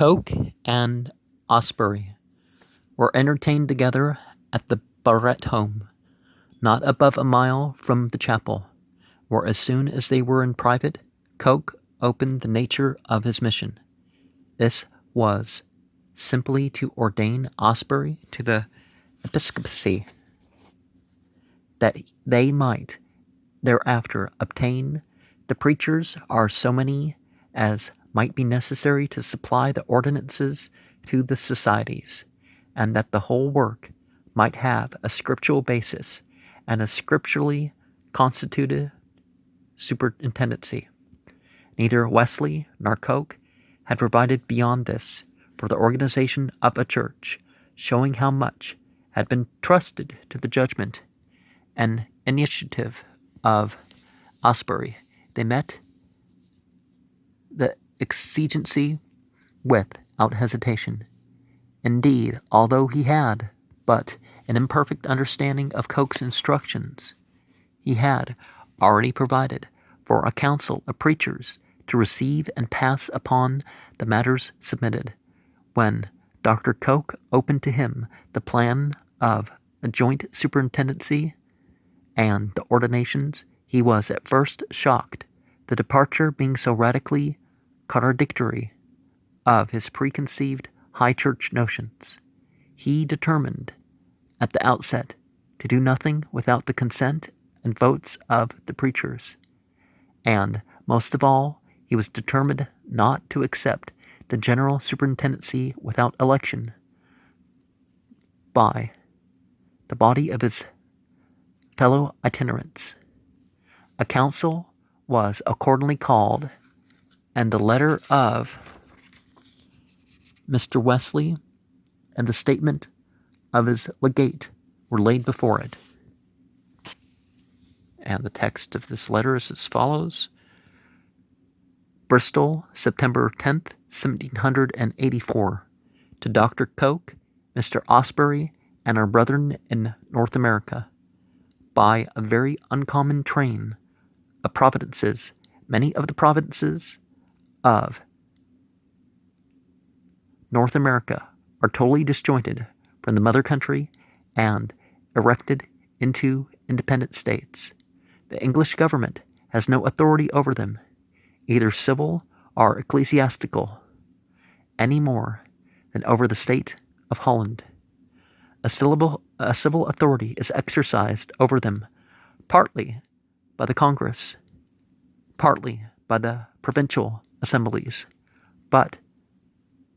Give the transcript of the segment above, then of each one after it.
Coke and Asbury were entertained together at the Barrett home, not above a mile from the chapel, where as soon as they were in private, Coke opened the nature of his mission. This was simply to ordain Asbury to the episcopacy, that they might thereafter obtain the preachers are so many as might be necessary to supply the ordinances to the societies, and that the whole work might have a scriptural basis and a scripturally constituted superintendency. Neither Wesley nor Coke had provided beyond this for the organization of a church, showing how much had been trusted to the judgment and initiative of Asbury. They met the exigency without hesitation. Indeed, although he had but an imperfect understanding of Coke's instructions, he had already provided for a council of preachers to receive and pass upon the matters submitted. When Dr. Coke opened to him the plan of a joint superintendency and the ordinations, he was at first shocked, the departure being so radically contradictory of his preconceived high church notions. He determined at the outset to do nothing without the consent and votes of the preachers, and most of all, he was determined not to accept the general superintendency without election by the body of his fellow itinerants. A council was accordingly called, and the letter of Mr. Wesley and the statement of his legate were laid before it. And the text of this letter is as follows. Bristol, September 10th, 1784. To Dr. Coke, Mr. Asbury, and our brethren in North America. By a very uncommon train of providences, many of the provinces of North America are totally disjointed from the mother country and erected into independent states. The English government has no authority over them, either civil or ecclesiastical, any more than over the state of Holland. A civil authority is exercised over them partly by the Congress, partly by the provincial assemblies, but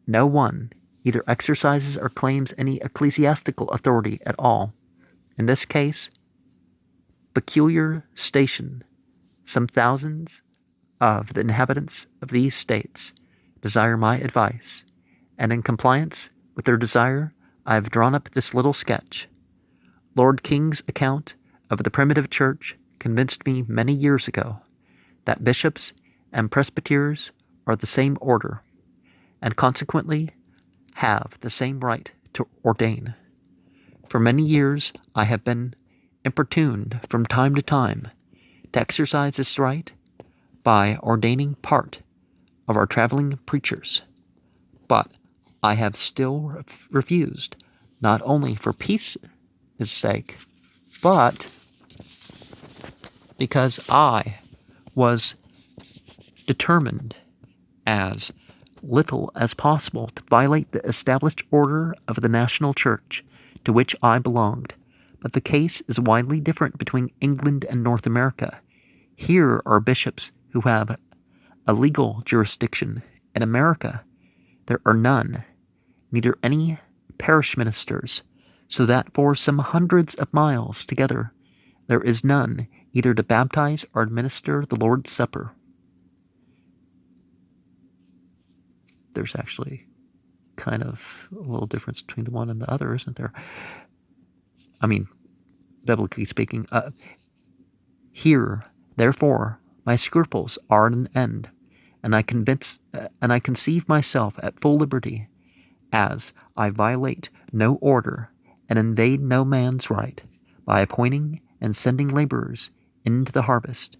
no one either exercises or claims any ecclesiastical authority at all. In this case, peculiar station, some thousands of the inhabitants of these states desire my advice, and in compliance with their desire, I have drawn up this little sketch. Lord King's account of the primitive church convinced me many years ago that bishops and presbyters are the same order, and consequently have the same right to ordain. For many years I have been importuned from time to time to exercise this right by ordaining part of our traveling preachers, but I have still refused, not only for peace' sake, but because I was determined as little as possible to violate the established order of the national church to which I belonged. But the case is widely different between England and North America. Here are bishops who have a legal jurisdiction. In America, there are none, neither any parish ministers, so that for some hundreds of miles together there is none either to baptize or administer the Lord's Supper. There's actually kind of a little difference between the one and the other, isn't there? I mean, biblically speaking. Here, therefore, my scruples are at an end, and I conceive myself at full liberty, as I violate no order and invade no man's right, by appointing and sending laborers into the harvest.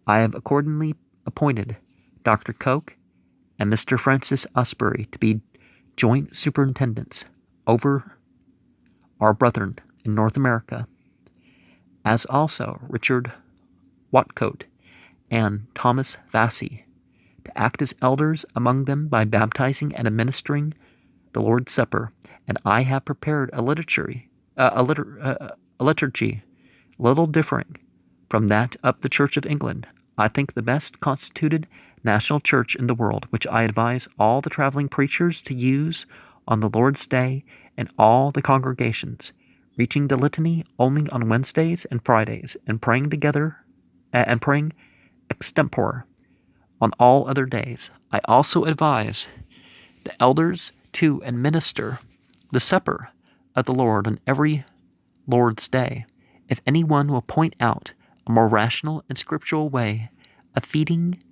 I have accordingly appointed Dr. Coke and Mr. Francis Asbury to be joint superintendents over our brethren in North America, as also Richard Watcote and Thomas Vassey, to act as elders among them by baptizing and administering the Lord's Supper, and I have prepared a liturgy little differing from that of the Church of England. I think the best constituted national church in the world, which I advise all the traveling preachers to use on the Lord's Day in all the congregations, reaching the litany only on Wednesdays and Fridays, and praying together and praying extempore on all other days. I also advise the elders to administer the supper of the Lord on every Lord's Day. If anyone will point out a more rational and scriptural way of feeding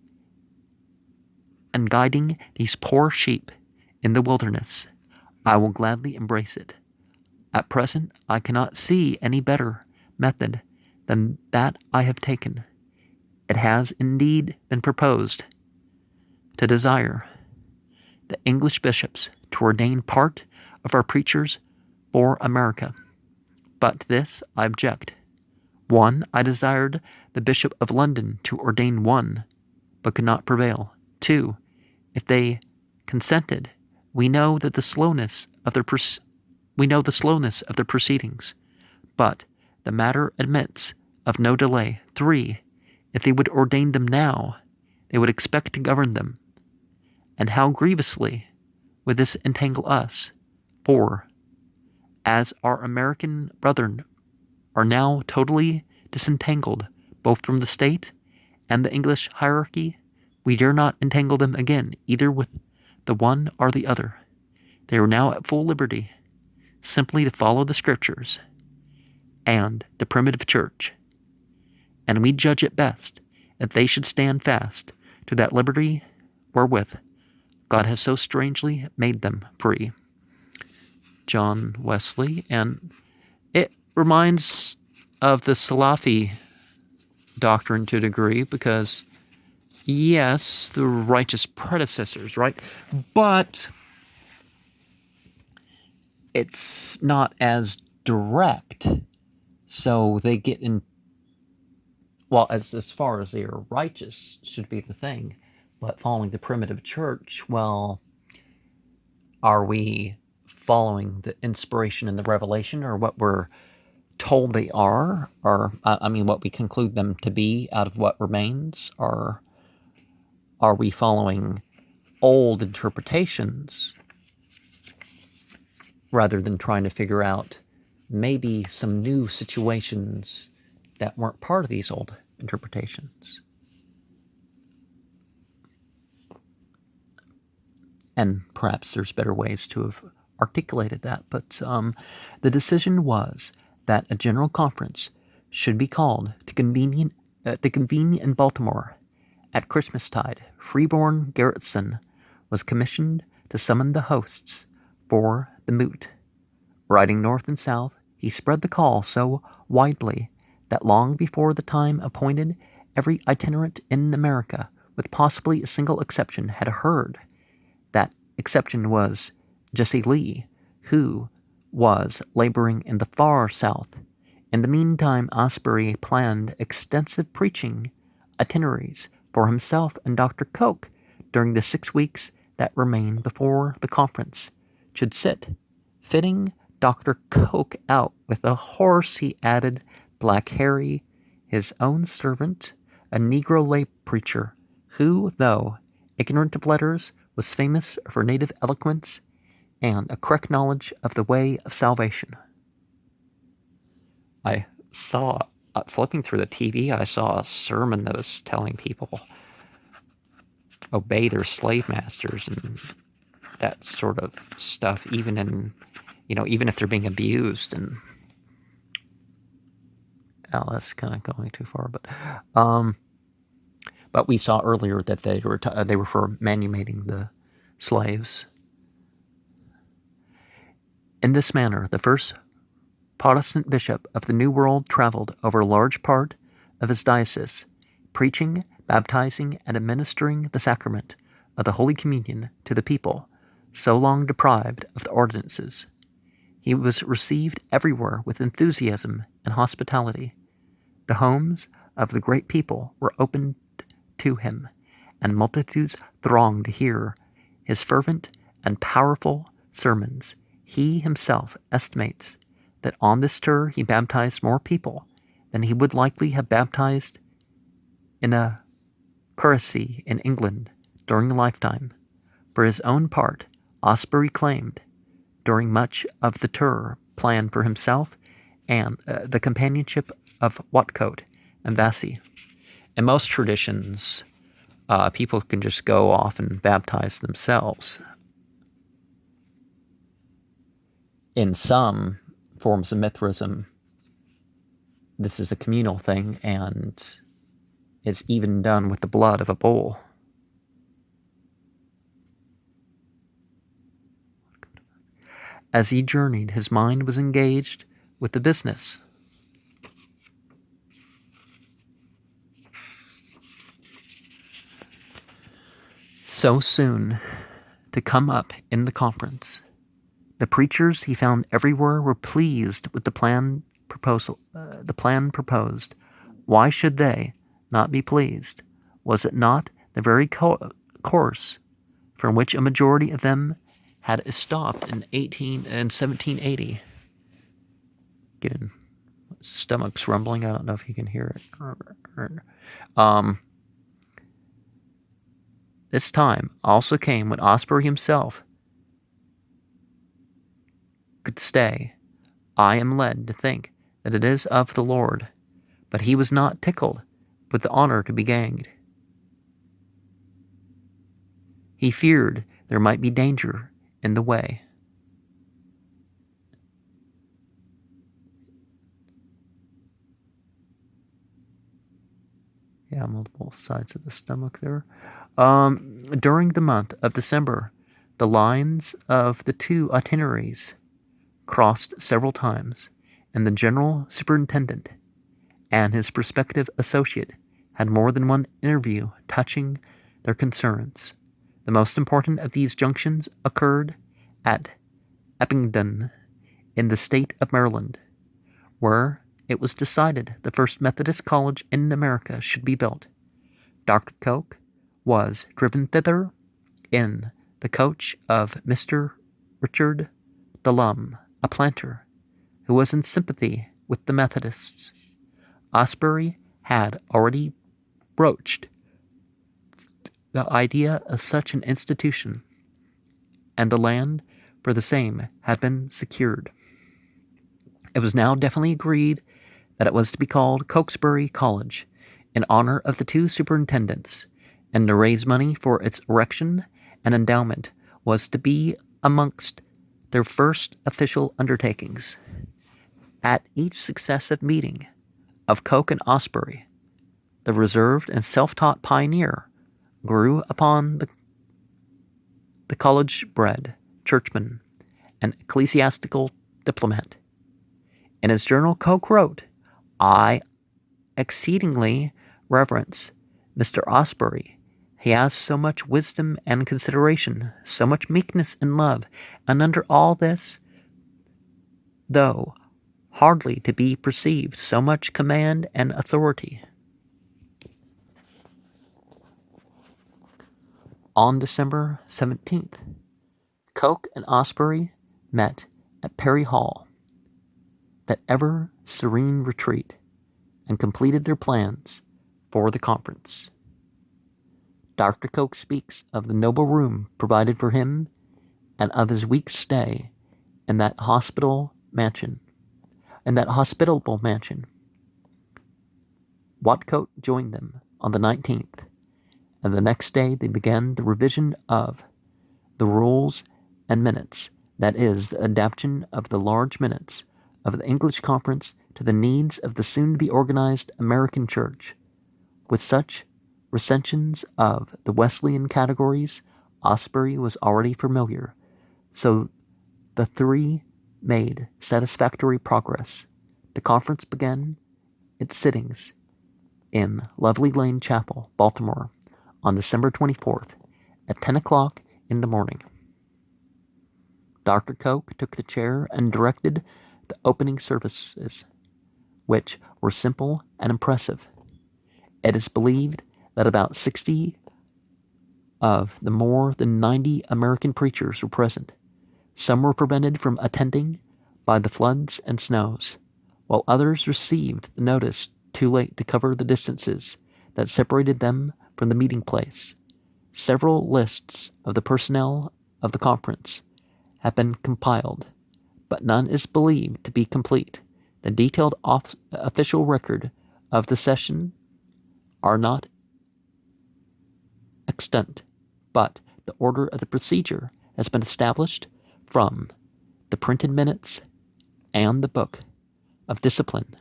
and guiding these poor sheep in the wilderness, I will gladly embrace it. At present, I cannot see any better method than that I have taken. It has indeed been proposed to desire the English bishops to ordain part of our preachers for America. But this I object. 1. I desired the Bishop of London to ordain one, but could not prevail. 2. If they consented, we know the slowness of their proceedings, but the matter admits of no delay. 3. If they would ordain them now, they would expect to govern them. And how grievously would this entangle us? 4. As our American brethren are now totally disentangled both from the state and the English hierarchy, we dare not entangle them again, either with the one or the other. They are now at full liberty, simply to follow the Scriptures and the primitive church, and we judge it best if they should stand fast to that liberty wherewith God has so strangely made them free. John Wesley, and it reminds of the Salafi doctrine to a degree, because yes, the righteous predecessors, right? But it's not as direct. So they get in, well, as far as they are righteous should be the thing. But following the primitive church, well, are we following the inspiration and the revelation, or what we're told they are, or what we conclude them to be out of what remains? Or are we following old interpretations rather than trying to figure out maybe some new situations that weren't part of these old interpretations? And perhaps there's better ways to have articulated that, but the decision was that a general conference should be called to convene in Baltimore at Christmastide. Freeborn Garretson was commissioned to summon the hosts for the moot. Riding north and south, he spread the call so widely that long before the time appointed, every itinerant in America, with possibly a single exception, had heard. That exception was Jesse Lee, who was laboring in the far South. In the meantime, Asbury planned extensive preaching itineraries for himself and Dr. Coke during the 6 weeks that remained before the conference should sit, fitting Dr. Coke out with a horse, he added, Black Harry, his own servant, a Negro lay preacher, who, though ignorant of letters, was famous for native eloquence and a correct knowledge of the way of salvation. I saw, flipping through the TV, I saw a sermon that was telling people obey their slave masters and that sort of stuff, even if they're being abused. And that's kind of going too far, but we saw earlier that they were for manumitting the slaves. In this manner, the first Protestant bishop of the New World traveled over a large part of his diocese, preaching, baptizing, and administering the sacrament of the Holy Communion to the people, so long deprived of the ordinances. He was received everywhere with enthusiasm and hospitality. The homes of the great people were opened to him, and multitudes thronged to hear his fervent and powerful sermons. He himself estimates that on this tour he baptized more people than he would likely have baptized in a curacy in England during a lifetime. For his own part, Asbury claimed, during much of the tour planned for himself and the companionship of Whatcoat and Vassie. In most traditions, people can just go off and baptize themselves. In some forms of Mithraism, this is a communal thing, and it's even done with the blood of a bull. As he journeyed, his mind was engaged with the business. So soon to come up in the conference, the preachers he found everywhere were pleased with the plan proposed. Why should they not be pleased? Was it not the very course from which a majority of them had stopped in 1780? Getting stomach's rumbling. I don't know if you can hear it. This time also came when Asbury himself could stay. I am led to think that it is of the Lord, but he was not tickled with the honor to be ganged. He feared there might be danger in the way. Yeah, multiple sides of the stomach there. During the month of December, the lines of the two itineraries crossed several times, and the general superintendent and his prospective associate had more than one interview touching their concerns. The most important of these junctions occurred at Eppington in the state of Maryland, where it was decided the first Methodist college in America should be built. Dr. Coke was driven thither in the coach of Mr. Richard Delum, a planter, who was in sympathy with the Methodists. Asbury had already broached the idea of such an institution, and the land for the same had been secured. It was now definitely agreed that it was to be called Cokesbury College, in honor of the two superintendents, and to raise money for its erection and endowment was to be amongst their first official undertakings. At each successive meeting of Coke and Asbury, the reserved and self-taught pioneer grew upon the college-bred churchman and ecclesiastical diplomat. In his journal, Coke wrote, "I exceedingly reverence Mr. Asbury. He has so much wisdom and consideration, so much meekness and love, and under all this, though hardly to be perceived, so much command and authority." On December 17th, Coke and Asbury met at Perry Hall, that ever serene retreat, and completed their plans for the conference. Dr. Coke speaks of the noble room provided for him and of his week's stay in that hospitable mansion. Whatcoat joined them on the 19th, and the next day they began the revision of the rules and minutes, that is, the adaptation of the large minutes of the English conference to the needs of the soon-to-be organized American church. With such recensions of the Wesleyan categories, Asbury was already familiar, so the three made satisfactory progress. The conference began its sittings in Lovely Lane Chapel, Baltimore, on December 24th at 10 o'clock in the morning. Dr. Coke took the chair and directed the opening services, which were simple and impressive. It is believed that about 60 of the more than 90 American preachers were present. Some were prevented from attending by the floods and snows, while others received the notice too late to cover the distances that separated them from the meeting place. Several lists of the personnel of the conference have been compiled, but none is believed to be complete. The detailed official record of the session are not extant, but the order of the procedure has been established from the printed minutes and the Book of Discipline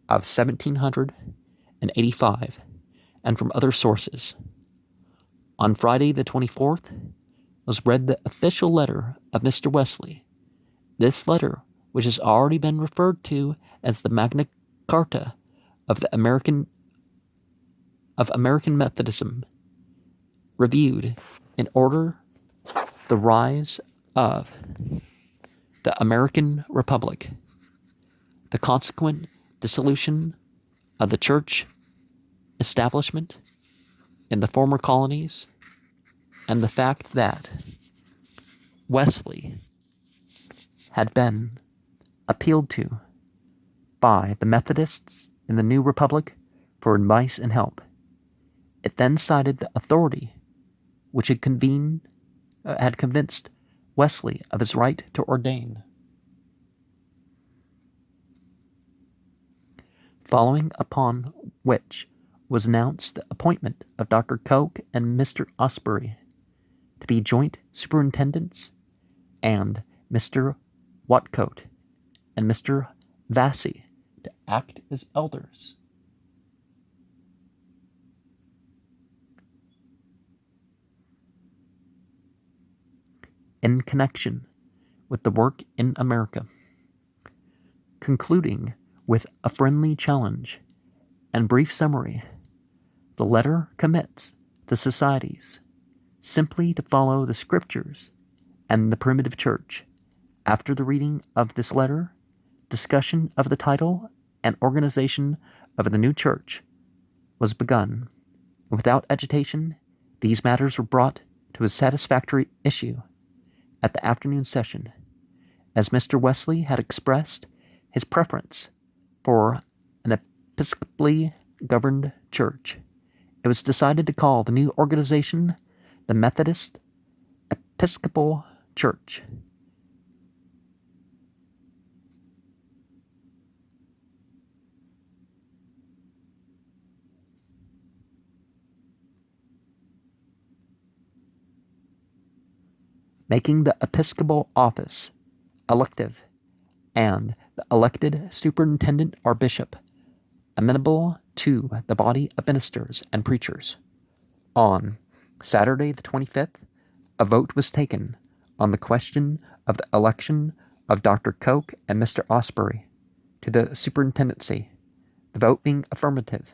of 1785 and from other sources. On Friday the 24th was read the official letter of Mr. Wesley. This letter, which has already been referred to as the Magna Carta of the American Methodism, reviewed in order the rise of the American Republic, the consequent dissolution of the church establishment in the former colonies, and the fact that Wesley had been appealed to by the Methodists in the new republic for advice and help. It then cited the authority which had convinced Wesley of his right to ordain. Following upon which was announced the appointment of Dr. Coke and Mr. Asbury to be joint superintendents, and Mr. Watcote and Mr. Vassy to act as elders. In connection with the work in America, concluding with a friendly challenge and brief summary, the letter commits the societies simply to follow the Scriptures and the primitive church. After the reading of this letter, discussion of the title and organization of the new church was begun. Without agitation, these matters were brought to a satisfactory issue at the afternoon session. As Mr. Wesley had expressed his preference for an episcopally governed church, it was decided to call the new organization the Methodist Episcopal Church. Making the episcopal office elective and the elected superintendent or bishop amenable to the body of ministers and preachers. On Saturday the 25th, a vote was taken on the question of the election of Dr. Coke and Mr. Asbury to the superintendency, the vote being affirmative.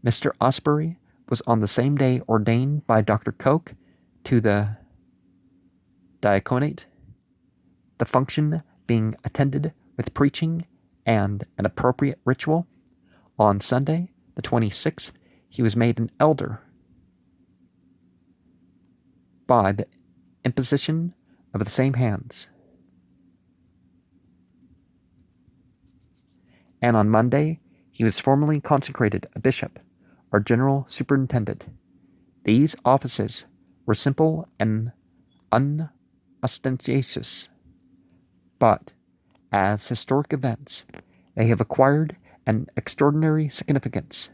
Mr. Asbury was on the same day ordained by Dr. Coke to the diaconate, the function being attended with preaching and an appropriate ritual. On Sunday, the 26th, he was made an elder by the imposition of the same hands. And on Monday, he was formally consecrated a bishop or general superintendent. These offices were simple and unostentatious, but as historic events, they have acquired an extraordinary significance.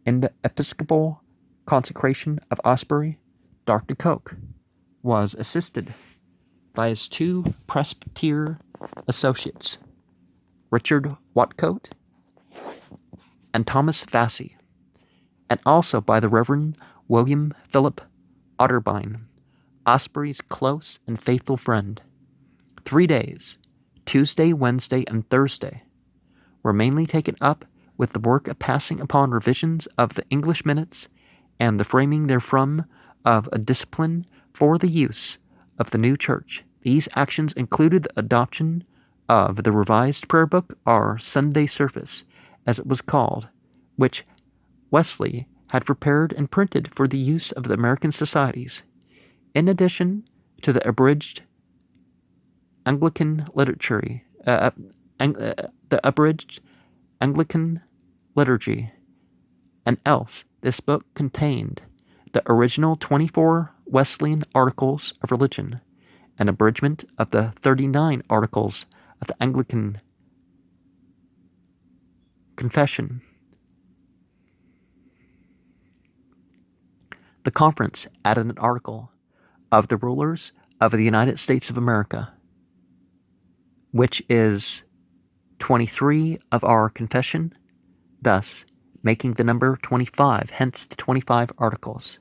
In the episcopal consecration of Asbury, Dr. Coke was assisted by his two presbyter associates, Richard Watcote and Thomas Vassy, and also by the Reverend William Philip Otterbein, Asbury's close and faithful friend. 3 days, Tuesday, Wednesday, and Thursday, were mainly taken up with the work of passing upon revisions of the English minutes and the framing therefrom of a discipline for the use of the new church. These actions included the adoption of the revised prayer book, or Sunday Service, as it was called, which Wesley had prepared and printed for the use of the American societies, in addition to the abridged Anglican liturgy, and else this book contained the original 24 Wesleyan Articles of Religion, an abridgment of the 39 Articles of the Anglican Confession. The conference added an article of the rulers of the United States of America, which is 23 of our confession, thus making the number 25, hence the 25 articles.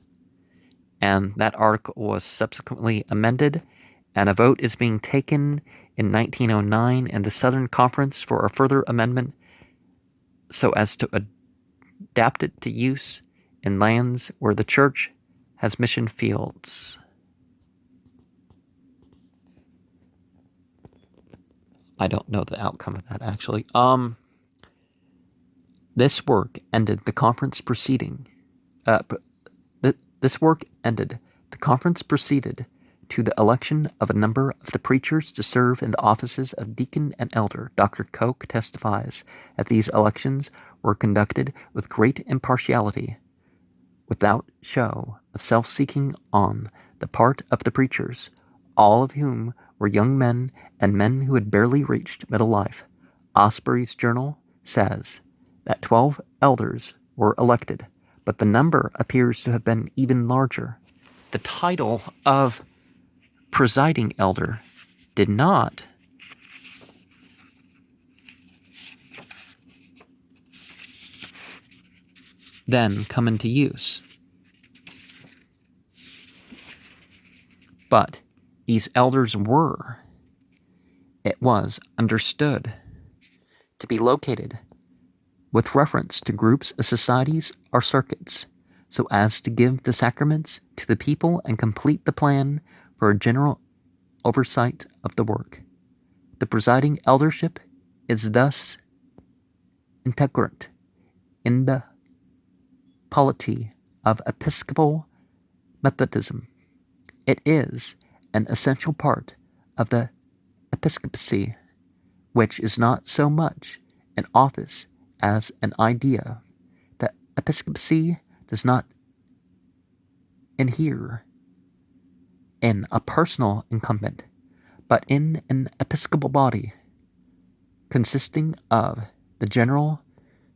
And that article was subsequently amended, and a vote is being taken in 1909 in the Southern Conference for a further amendment so as to adapt it to use in lands where the church has mission fields. I don't know the outcome of that, actually. This work ended the conference proceeding. This work ended. The conference proceeded to the election of a number of the preachers to serve in the offices of deacon and elder. Dr. Koch testifies that these elections were conducted with great impartiality, without show of self-seeking on the part of the preachers, all of whom were young men and men who had barely reached middle life. Asbury's journal says that 12 elders were elected, but the number appears to have been even larger. The title of presiding elder did not then come into use. But these elders were, it was understood, to be located with reference to groups of societies or circuits, so as to give the sacraments to the people and complete the plan for a general oversight of the work. The presiding eldership is thus integrant in the polity of Episcopal Methodism. It is an essential part of the episcopacy, which is not so much an office as an idea. The episcopacy does not inhere in a personal incumbent, but in an episcopal body consisting of the general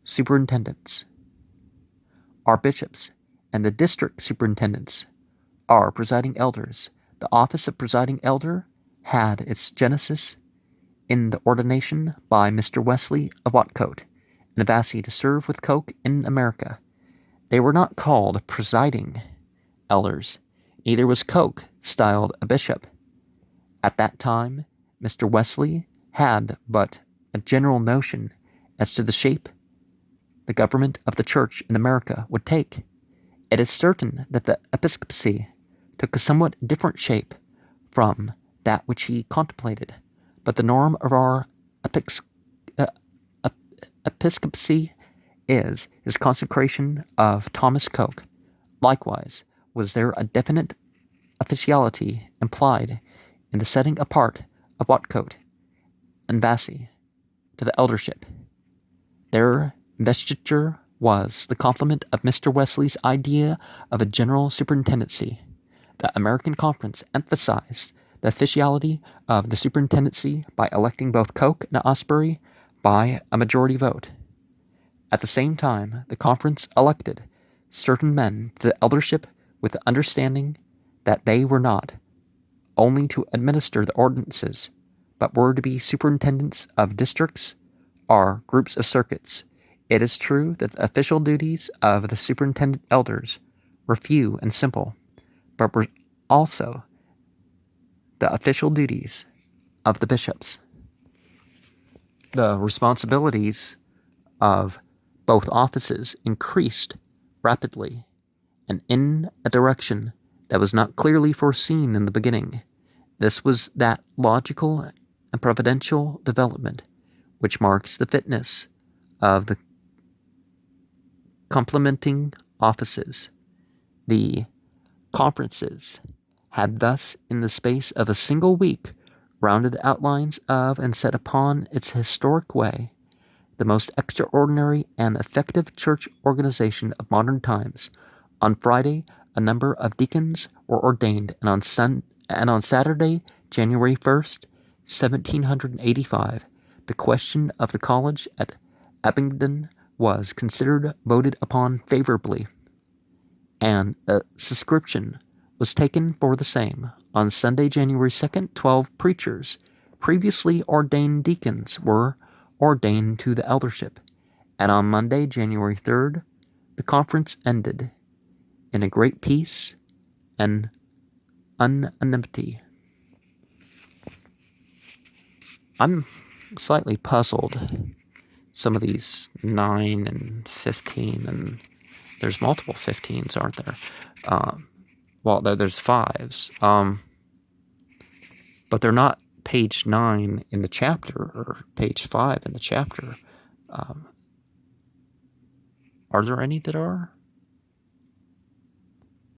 superintendents, our bishops, and the district superintendents, our presiding elders. The office of presiding elder had its genesis in the ordination by Mr. Wesley of Watcote and Asbury to serve with Koch in America. They were not called presiding elders, neither was Koch styled a bishop. At that time, Mr. Wesley had but a general notion as to the shape the government of the church in America would take. It is certain that the episcopacy took a somewhat different shape from that which he contemplated, but the norm of our episcopacy is his consecration of Thomas Koch. Likewise, was there a definite officiality implied in the setting apart of Watcote and Asbury to the eldership. Their investiture was the complement of Mr. Wesley's idea of a general superintendency. The American Conference emphasized the officiality of the superintendency by electing both Koch and Asbury by a majority vote. At the same time, the conference elected certain men to the eldership with the understanding that they were not only to administer the ordinances, but were to be superintendents of districts or groups of circuits. It is true that the official duties of the superintendent elders were few and simple, but were also the official duties of the bishops. The responsibilities of both offices increased rapidly and in a direction that was not clearly foreseen in the beginning. This was that logical and providential development which marks the fitness of the complementing offices. The conferences had thus, in the space of a single week, rounded the outlines of and set upon its historic way the most extraordinary and effective church organization of modern times. On Friday, a number of deacons were ordained, and on Saturday, January 1st, 1785, the question of the college at Abingdon was considered, voted upon favorably, and a subscription was taken for the same. On Sunday, January 2nd, 12 preachers, previously ordained deacons, were ordained to the eldership, and on Monday, January 3rd, the conference ended in a great peace and unanimity. I'm slightly puzzled. Some of these 9 and 15, and there's multiple 15s, aren't there? Well, there's 5s, but they're not page 9 in the chapter or page 5 in the chapter. Are there any that are?